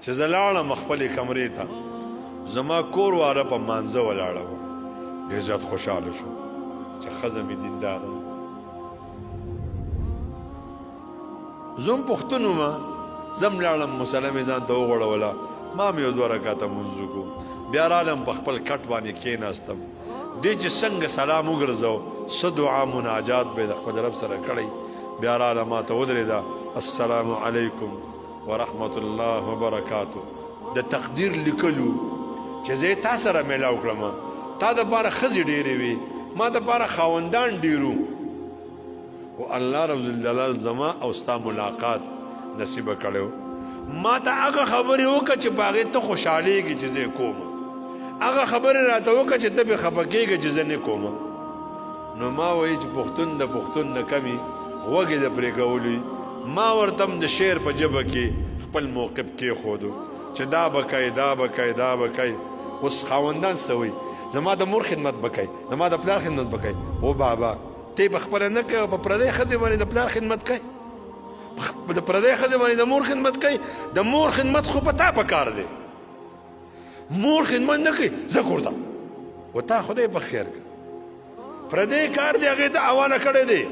چې زه لاړم خپلې کمرې ته زما کور واره په مانځه ولاړه وه ډېر زیات خوشحاله شو چې ښځه مې دینداره زه هم پښتون ومه زه هم لاړم مسله مې ځان ته وغوړوله ما هم یو 2 رکعته مونځ وکړو بیا رالم په خپل کټ باندې کېناستم دې چې څنګه سلام وګرځو څه دعا مناجات به د خپل رب سره کړی بیا راله ما ته ودرېده السلام علیکم ورحمت الله وبرکاتو د تقدیر لیکلو چې زه تا سره میلاو کړم تا دپاره ښځې ډېرې وي ما دپاره خاوندان ډېرو او الله رب الجلال زما او ستا ملاقات نصیبه کړی ما ته هغه خبرې وکړه چې په هغې ته خوشحالېږي چې زه کوم هغه خبرې راته وکړه چې ته پې خفه کېږه چې زه نه کوم نو ما وایي چې پښتون د پښتون نه کمي غوږې د پرې کولو ما ورته هم د شعر په ژبه کې خپل موقف کېښودو چې دا به کوي دا به کوي دا به کوي اوس خاوندان څه وایي زما د مور خدمت به کوي زما د پلار خدمت به کوي او بابا ته یې پخپله نه کوي په پردۍ ښځې باندې د پلار خدمت کوي د پردۍ ښځې باندې د مور خدمت کوي د مور خدمت خو په تا په کار دی مور خدمت نه کوي زه کور ته و تا خدای په خیر کړه پردی کار دی هغې ته حواله کړی دی